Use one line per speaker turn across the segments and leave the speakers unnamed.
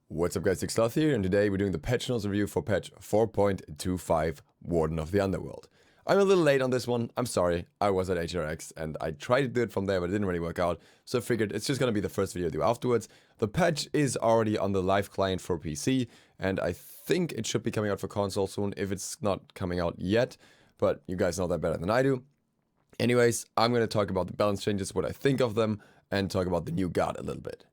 What's up guys, DukeSloth here, and today we're doing the patch notes review for patch 4.25 Warden of the Underworld. I'm a little late on this one, I'm sorry, I was at HRX and I tried to do it from there but it didn't really work out, so I figured it's just gonna be the first video I do afterwards. The patch is already on the live client for PC, and I think it should be coming out for console soon if it's not coming out yet, but you guys know that better than I do. Anyways, I'm gonna talk about the balance changes, what I think of them, and talk about the new god a little bit.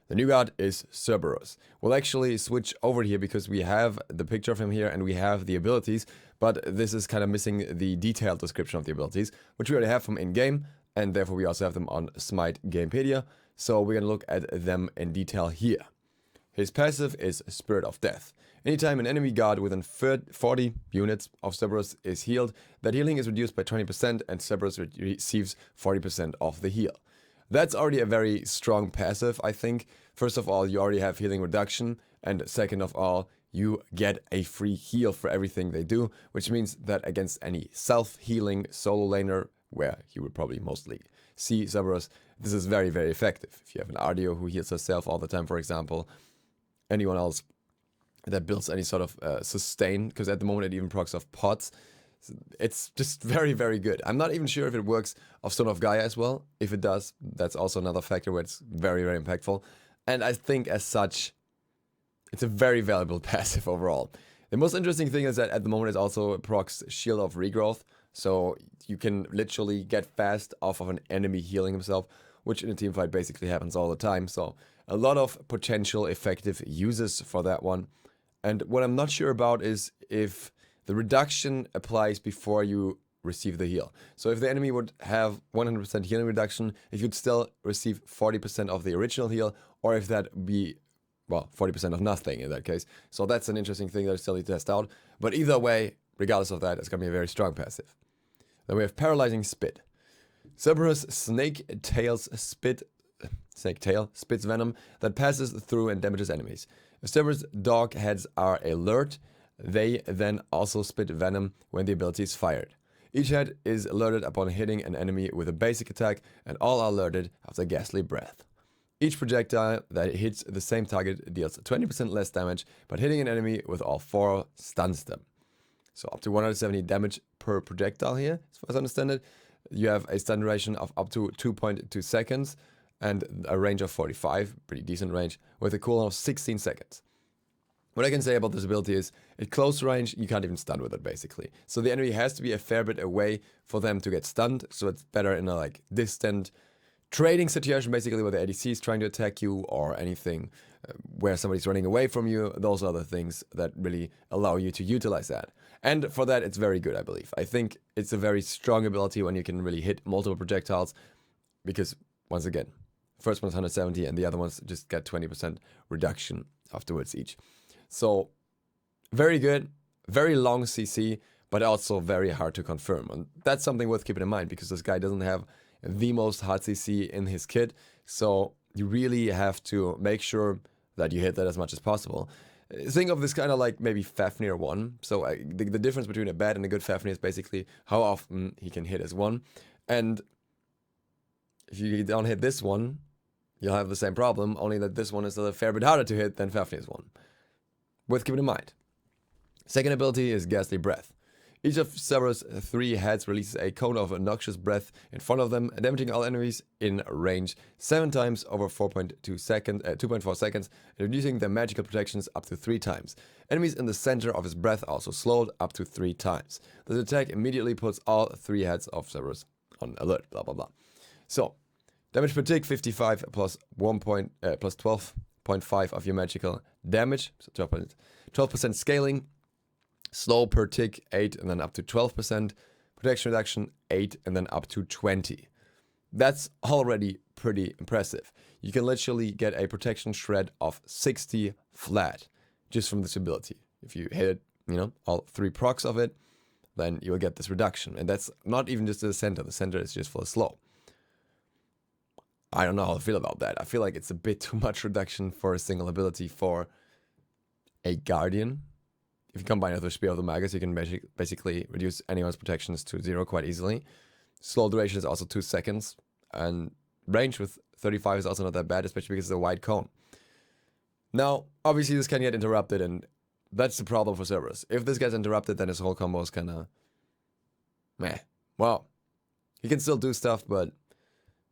The new god is Cerberus. We'll actually switch over here because we have the picture of him here and we have the abilities, but this is kind of missing the detailed description of the abilities, which we already have from in-game, and therefore we also have them on Smite Gamepedia, so we're gonna look at them in detail here. His passive is Spirit of Death. Anytime an enemy god within 40 units of Cerberus is healed, that healing is reduced by 20% and Cerberus receives 40% of the heal. That's already a very strong passive, I think. First of all, you already have healing reduction, and second of all, you get a free heal for everything they do, which means that against any self-healing solo laner, where you would probably mostly see Cerberus, this is very, very effective. If you have an RDO who heals herself all the time, for example, anyone else that builds any sort of sustain, because at the moment it even procs off pots. It's just very, very good. I'm not even sure if it works off Son of Gaia as well. If it does, that's also another factor where it's very, very impactful. And I think as such, it's a very valuable passive overall. The most interesting thing is that at the moment it also procs Shield of Regrowth. So you can literally get fast off of an enemy healing himself, which in a team fight basically happens all the time. So a lot of potential effective uses for that one. And what I'm not sure about is if the reduction applies before you receive the heal. So if the enemy would have 100% healing reduction, if you'd still receive 40% of the original heal, or if that would be, well, 40% of nothing in that case. So that's an interesting thing that I still need to test out. But either way, regardless of that, it's going to be a very strong passive. Then we have Paralyzing Spit. Cerberus Snake Tail spits venom that passes through and damages enemies. If Cerberus dog heads are alert, they then also spit venom when the ability is fired. Each head is alerted upon hitting an enemy with a basic attack, and all are alerted after ghastly breath. Each projectile that hits the same target deals 20% less damage, but hitting an enemy with all four stuns them. So up to 170 damage per projectile here, as far as I understand it. You have a stun duration of up to 2.2 seconds and a range of 45, pretty decent range, with a cooldown of 16 seconds. What I can say about this ability is, at close range, you can't even stun with it, basically. So the enemy has to be a fair bit away for them to get stunned, so it's better in a distant trading situation, basically, where the ADC is trying to attack you, or anything where somebody's running away from you. Those are the things that really allow you to utilize that. And for that, it's very good, I believe. I think it's a very strong ability when you can really hit multiple projectiles, because, once again, first one's 170, and the other ones just get 20% reduction afterwards each. So, very good, very long CC, but also very hard to confirm. And that's something worth keeping in mind, because this guy doesn't have the most hard CC in his kit. So, you really have to make sure that you hit that as much as possible. Think of this kind of like maybe Fafnir 1. So, the difference between a bad and a good Fafnir is basically how often he can hit as one. And if you don't hit this one, you'll have the same problem, only that this one is a fair bit harder to hit than Fafnir's one. Worth keeping in mind. Second ability is Ghastly Breath. Each of Cerberus' 3 heads releases a cone of noxious breath in front of them, damaging all enemies in range 7 times over 2.4 seconds, and reducing their magical protections up to 3 times. Enemies in the center of his breath are also slowed up to 3 times. This attack immediately puts all 3 heads of Cerberus on alert, blah blah blah. So, damage per tick 55 plus 12.5 of your magical damage, so 12% scaling, slow per tick 8 and then up to 12%, protection reduction 8 and then up to 20. That's already pretty impressive. You can literally get a protection shred of 60 flat just from this ability. If you hit, all 3 procs of it, then you'll get this reduction. And that's not even just the center is just for the slow. I don't know how I feel about that. I feel like it's a bit too much reduction for a single ability for a Guardian. If you combine it with Spear of the Magus, you can basically reduce anyone's protections to 0 quite easily. Slow duration is also 2 seconds. And range with 35 is also not that bad, especially because it's a wide cone. Now, obviously this can get interrupted, and that's the problem for Cerberus. If this gets interrupted, then his whole combo is kinda meh. Well, he can still do stuff, but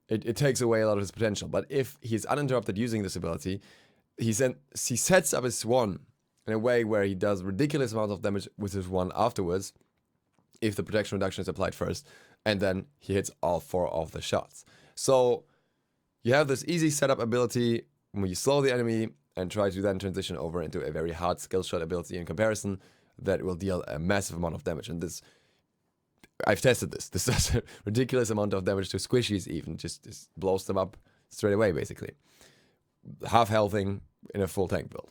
it takes away a lot of his potential. But if he's uninterrupted using this ability, he sets up his Swan in a way where he does ridiculous amounts of damage with his Swan afterwards, if the protection reduction is applied first, and then he hits all 4 of the shots. So you have this easy setup ability when you slow the enemy and try to then transition over into a very hard skill shot ability in comparison that will deal a massive amount of damage. And this, I've tested this. This does a ridiculous amount of damage to squishies even, just blows them up straight away basically. Half healthing in a full tank build.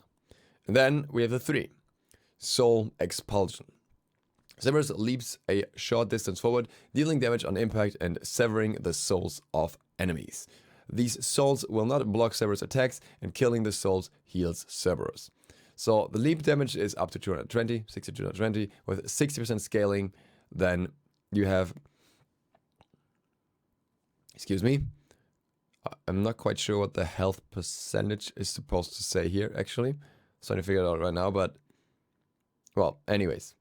And then we have the 3. Soul Expulsion. Cerberus leaps a short distance forward, dealing damage on impact and severing the souls of enemies. These souls will not block Cerberus attacks, and killing the souls heals Cerberus. So the leap damage is up to 220, 60 to 220, with 60% scaling. Then you have, excuse me, I'm not quite sure what the health percentage is supposed to say here, actually. Trying to figure it out right now, but, well, anyways.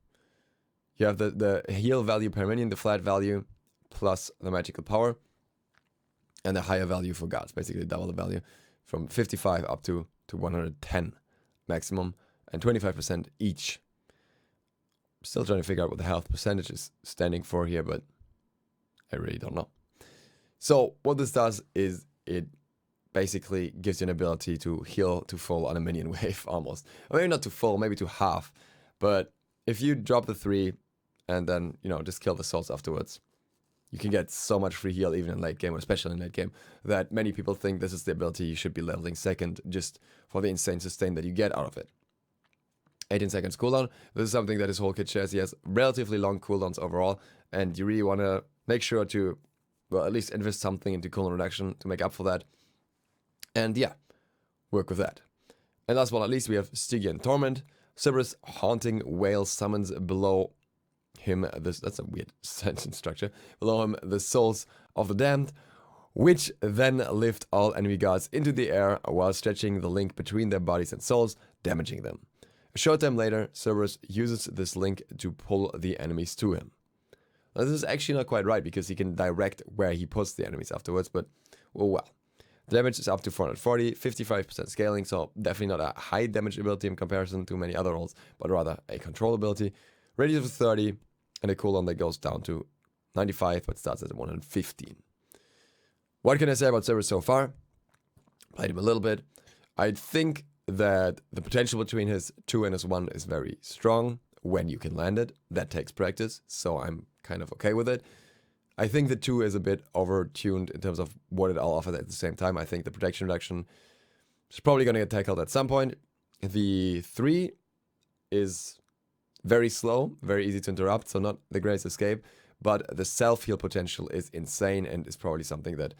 You have the heal value per minion, the flat value, plus the magical power, and the higher value for gods, basically double the value, from 55 up to 110 maximum, and 25% each. Still trying to figure out what the health percentage is standing for here, but I really don't know. So what this does is it basically gives you an ability to heal to full on a minion wave, almost. Or maybe not to full, maybe to half. But if you drop the 3 and then, you know, just kill the souls afterwards, you can get so much free heal even in late game, or especially in late game, that many people think this is the ability you should be leveling second just for the insane sustain that you get out of it. 18 seconds cooldown. This is something that his whole kit shares. He has relatively long cooldowns overall, and you really want to make sure to, well, at least invest something into cooldown reduction to make up for that. And yeah, work with that. And last but not least, we have Stygian Torment. Cerberus Haunting Whale summons below him, that's a weird sentence structure, below him the souls of the damned, which then lift all enemy gods into the air while stretching the link between their bodies and souls, damaging them. A short time later, Cerberus uses this link to pull the enemies to him. Now, this is actually not quite right, because he can direct where he puts the enemies afterwards, but oh well. The damage is up to 440, 55% scaling, so definitely not a high damage ability in comparison to many other roles, but rather a control ability. Radius of 30, and a cooldown that goes down to 95, but starts at 115. What can I say about Cerberus so far? Played him a little bit. I think that the potential between his 2 and his 1 is very strong when you can land it. That takes practice, so I'm kind of okay with it. I think the 2 is a bit over-tuned in terms of what it all offers at the same time. I think the protection reduction is probably going to get tackled at some point. The 3 is very slow, very easy to interrupt, so not the greatest escape. But the self-heal potential is insane, and is probably something that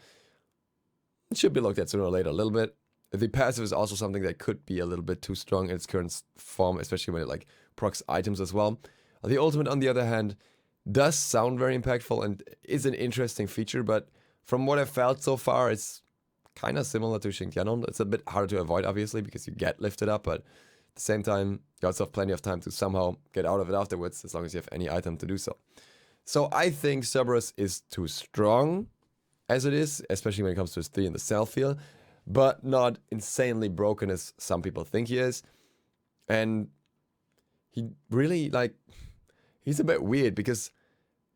should be looked at sooner or later a little bit. The passive is also something that could be a little bit too strong in its current form, especially when it like procs items as well. The ultimate, on the other hand, does sound very impactful and is an interesting feature, but from what I've felt so far, it's kind of similar to Xingtianon. It's a bit harder to avoid, obviously, because you get lifted up, but at the same time, you also have plenty of time to somehow get out of it afterwards, as long as you have any item to do so. So I think Cerberus is too strong as it is, especially when it comes to his 3 in the self-heal, but not insanely broken as some people think he is. And he really, like, he's a bit weird, because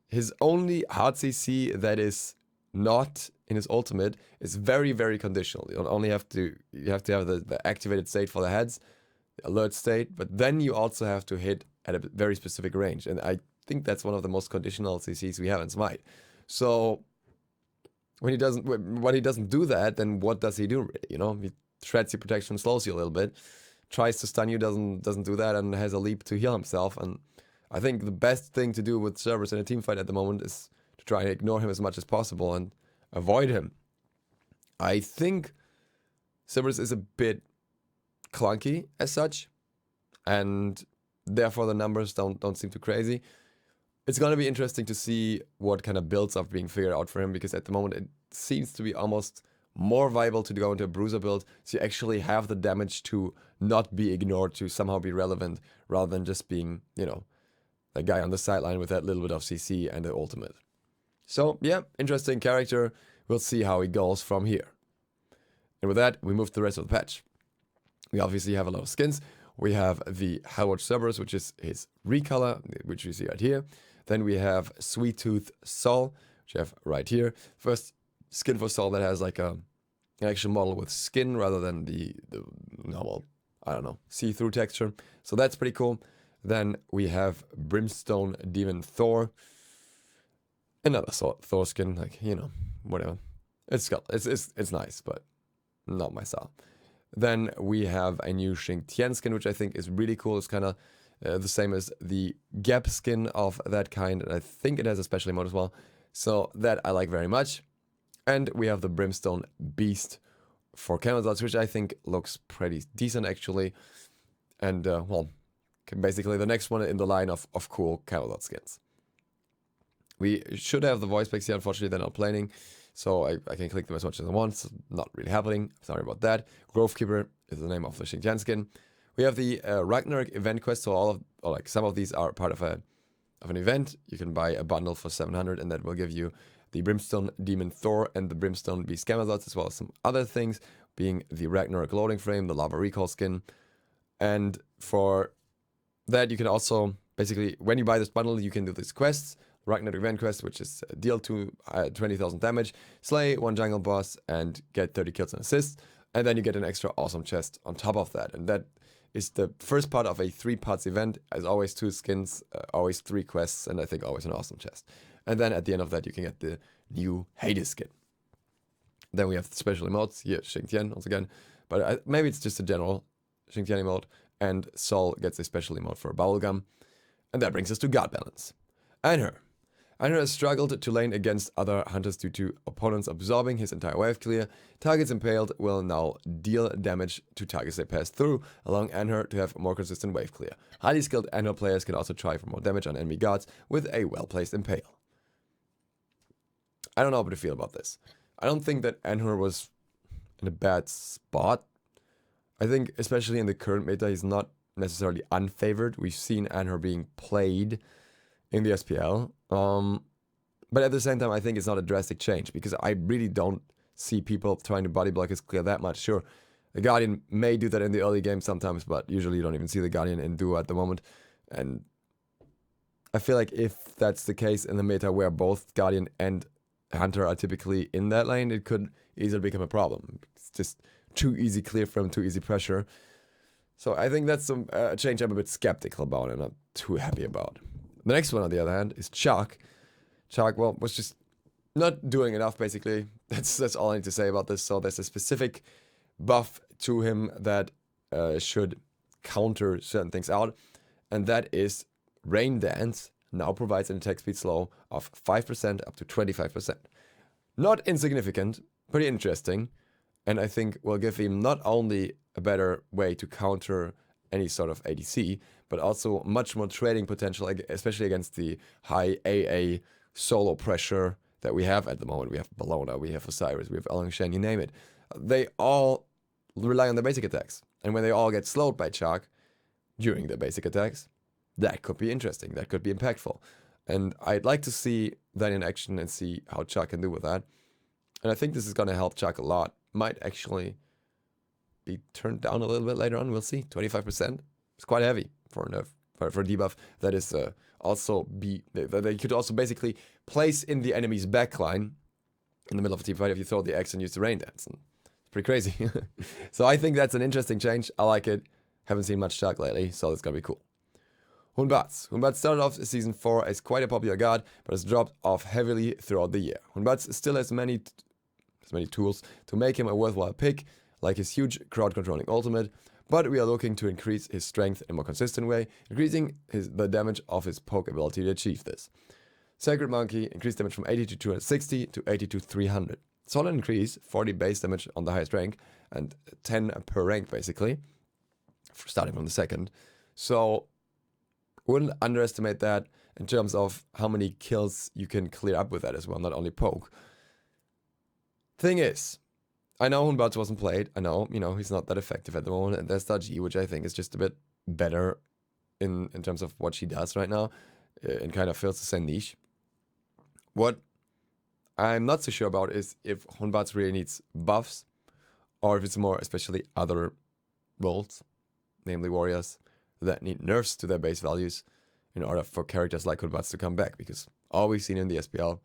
his only hard CC that is not in his ultimate is very, very conditional. You only have to, have the activated state for the heads, the alert state, but then you also have to hit at a very specific range. And I think that's one of the most conditional CCs we have in Smite. So when he doesn't do that, then what does he do really? You know, he shreds your protection, slows you a little bit, tries to stun you, doesn't do that, and has a leap to heal himself. And I think the best thing to do with Cerberus in a team fight at the moment is to try and ignore him as much as possible and avoid him. I think Cerberus is a bit clunky as such, and therefore the numbers don't seem too crazy. It's going to be interesting to see what kind of builds are being figured out for him, because at the moment it seems to be almost more viable to go into a bruiser build, so you actually have the damage to not be ignored, to somehow be relevant, rather than just being, you know, a guy on the sideline with that little bit of CC and the ultimate. So yeah, interesting character. We'll see how he goes from here. And with that, we move to the rest of the patch. We obviously have a lot of skins. We have the Hellwatch Cerberus, which is his recolor, which you see right here. Then we have Sweet Tooth Sol, which you have right here. First skin for Sol that has like an actual model with skin rather than the normal, I don't know, see-through texture. So that's pretty cool. Then we have Brimstone Demon Thor. Another Thor skin, like, you know, whatever. It's nice, but not my style. Then we have a new Xingtian skin, which I think is really cool. It's kind of the same as the Gap skin of that kind, and I think it has a special emote as well. So that I like very much. And we have the Brimstone Beast for Camelzots, which I think looks pretty decent actually. And well, basically the next one in the line of cool Camelot skins. We should have the voice packs here. Unfortunately, they're not playing, so I can click them as much as I want. It's not really happening. Sorry about that. Grovekeeper is the name of the Xingtian skin. We have the Ragnarok event quest. So some of these are part of an event. You can buy a bundle for 700, and that will give you the Brimstone Demon Thor and the Brimstone Beast Camelzots, as well as some other things, being the Ragnarok loading frame, the Lava Recall skin, and for that you can also basically, when you buy this bundle, you can do these quests. Ragnarok event quest, which is deal to 20,000 damage, slay one jungle boss, and get 30 kills and assists. And then you get an extra awesome chest on top of that. And that is the first part of a 3-parts event. As always, 2 skins, always 3 quests, and I think always an awesome chest. And then at the end of that, you can get the new Hades skin. Then we have the special emotes. Here, Xingtian once again. But maybe it's just a general Xingtian emote. And Sol gets a special emote for Bubblegum. And that brings us to guard balance. Anhur has struggled to lane against other hunters due to opponents absorbing his entire wave clear. Targets impaled will now deal damage to targets they pass through, allowing Anhur to have more consistent wave clear. Highly skilled Anhur players can also try for more damage on enemy guards with a well-placed impale. I don't know how to feel about this. I don't think that Anhur was in a bad spot. I think, especially in the current meta, he's not necessarily unfavored. We've seen Anhur being played in the SPL. But at the same time, I think it's not a drastic change, because I really don't see people trying to body block his clear that much. Sure, the Guardian may do that in the early game sometimes, but usually you don't even see the Guardian in duo at the moment. And I feel like if that's the case in the meta where both Guardian and Hunter are typically in that lane, it could easily become a problem. It's just too easy clear from too easy pressure. So I think that's a change I'm a bit skeptical about and not too happy about. The next one, on the other hand, is Chuck. Chuck, well, was just not doing enough, basically. That's all I need to say about this. So there's a specific buff to him that should counter certain things out. And that is Rain Dance now provides an attack speed slow of 5% up to 25%. Not insignificant, pretty interesting. And I think will give him not only a better way to counter any sort of ADC, but also much more trading potential, especially against the high AA solo pressure that we have at the moment. We have Bellona, we have Osiris, we have Elangshen, you name it. They all rely on their basic attacks. And when they all get slowed by Chuck during their basic attacks, that could be interesting, that could be impactful. And I'd like to see that in action and see how Chuck can do with that. And I think this is going to help Chuck a lot. Might actually be turned down a little bit later on, we'll see. 25%, it's quite heavy for a nerf, for a debuff. That is they could also basically place in the enemy's backline in the middle of a team fight if you throw the X and use the Rain Dance. And it's pretty crazy. So I think that's an interesting change. I like it. Haven't seen much Chuck lately, so it's gonna be cool. Hunbatz. Hunbatz started off Season 4 as quite a popular guard, but has dropped off heavily throughout the year. Hunbatz still has many tools to make him a worthwhile pick, like his huge crowd-controlling ultimate, but we are looking to increase his strength in a more consistent way, increasing the damage of his poke ability to achieve this. Sacred Monkey increased damage from 80 to 260 to 80 to 300. Solid increase, 40 base damage on the highest rank, and 10 per rank basically, starting from the second. So, wouldn't underestimate that in terms of how many kills you can clear up with that as well, not only poke. Thing is, I know Hunbats wasn't played. I know, he's not that effective at the moment. And there's Daji, which I think is just a bit better in terms of what she does right now. And kind of fills the same niche. What I'm not so sure about is if Hunbats really needs buffs, or if it's more especially other roles, namely warriors, that need nerfs to their base values in order for characters like Hunbats to come back. Because all we've seen in the SPL,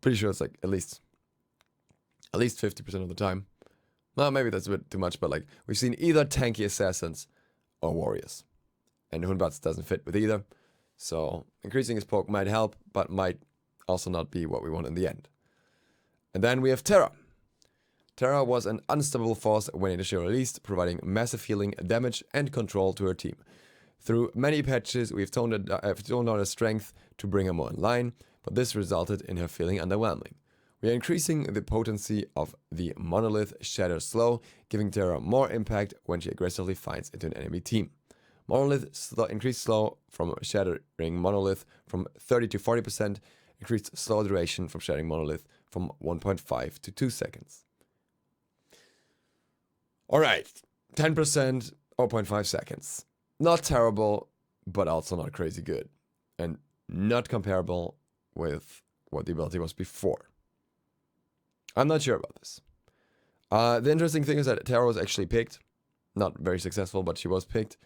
pretty sure it's like at least 50% of the time. Well, maybe that's a bit too much, but like we've seen either tanky assassins or warriors. And Hunbats doesn't fit with either. So increasing his poke might help, but might also not be what we want in the end. And then we have Terra. Terra was an unstoppable force when initially released, providing massive healing, damage, and control to her team. Through many patches, we've toned down her strength to bring her more in line, but this resulted in her feeling underwhelming. We are increasing the potency of the Monolith Shatter Slow, giving Terra more impact when she aggressively fights into an enemy team. Monolith increased slow from shattering Monolith from 30 to 40%, increased slow duration from shattering Monolith from 1.5 to 2 seconds. Alright, 10%, 0.5 seconds. Not terrible, but also not crazy good. And not comparable with what the ability was before. I'm not sure about this. The interesting thing is that Terra was actually picked. Not very successful, but she was picked.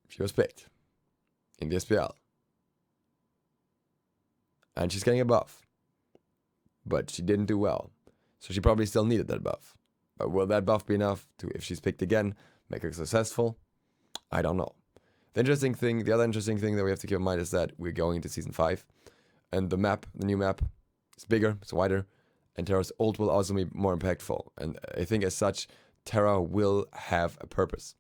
She was picked in the SPL. And she's getting a buff. But she didn't do well. So she probably still needed that buff. But will that buff be enough to, if she's picked again, make her successful? I don't know. The other interesting thing that we have to keep in mind is that we're going into Season 5. And the new map, is bigger, it's wider. And Terra's ult will also be more impactful. And I think as such, Terra will have a purpose.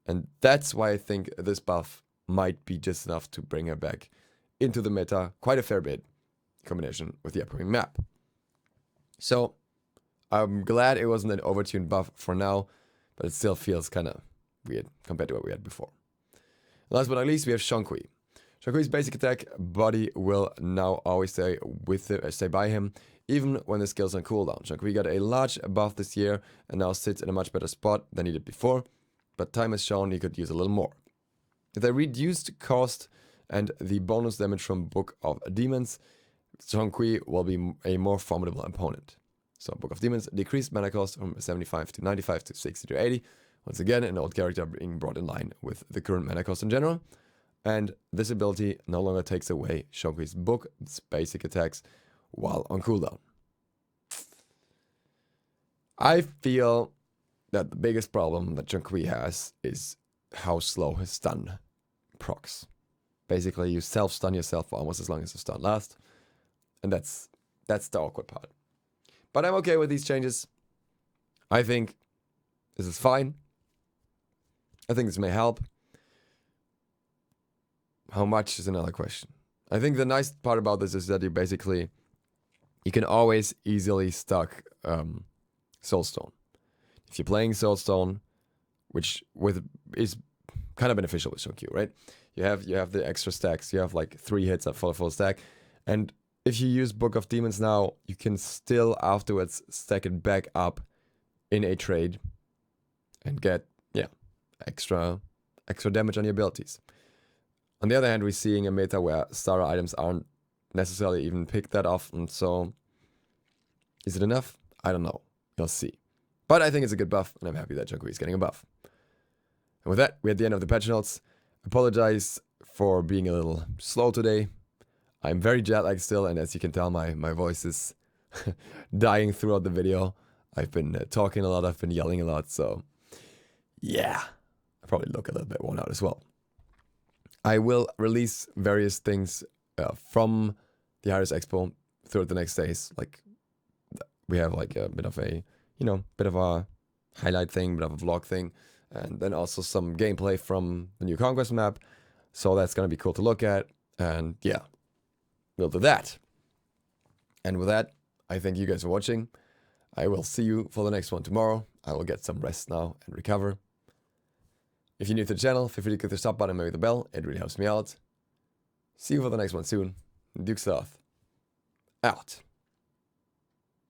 And that's why I think this buff might be just enough to bring her back into the meta quite a fair bit in combination with the upcoming map. So, I'm glad it wasn't an overtuned buff for now, but it still feels kind of weird compared to what we had before. Last but not least, we have Shangqi. Shangqi's basic attack body will now always stay by him, even when the skill's on cooldown. Shangqi got a large buff this year and now sits in a much better spot than he did before, but time has shown he could use a little more. With a reduced cost and the bonus damage from Book of Demons, Shangqi will be a more formidable opponent. So Book of Demons decreased mana cost from 75 to 95 to 60 to 80. Once again, an old character being brought in line with the current mana cost in general. And this ability no longer takes away Shangqi's book's basic attacks while on cooldown. I feel that the biggest problem that Shangqi has is how slow his stun procs. Basically, you self-stun yourself for almost as long as the stun lasts. And that's the awkward part. But I'm okay with these changes. I think this is fine. I think this may help. How much is another question. I think the nice part about this is that you can always easily stack Soulstone. If you're playing Soulstone, which is kind of beneficial with Shangqi, right? You have the extra stacks. You have like 3 hits for a full stack. And if you use Book of Demons now, you can still afterwards stack it back up in a trade and get, extra damage on your abilities. On the other hand, we're seeing a meta where starter items aren't necessarily even picked that often, so is it enough? I don't know. You'll see. But I think it's a good buff, and I'm happy that Shangqi is getting a buff. And with that, we're at the end of the patch notes. Apologize for being a little slow today. I'm very jet-lagged still, and as you can tell, my voice is dying throughout the video. I've been talking a lot, I've been yelling a lot, so yeah. I probably look a little bit worn out as well. I will release various things from the Iris Expo throughout the next days. Like, we have like a bit of a highlight thing, bit of a vlog thing, and then also some gameplay from the new Conquest map. So that's going to be cool to look at, and yeah. We'll do that. And with that, I thank you guys for watching. I will see you for the next one tomorrow. I will get some rest now and recover. If you're new to the channel, feel free to click the sub button and maybe the bell. It really helps me out. See you for the next one soon. DukeSloth, out.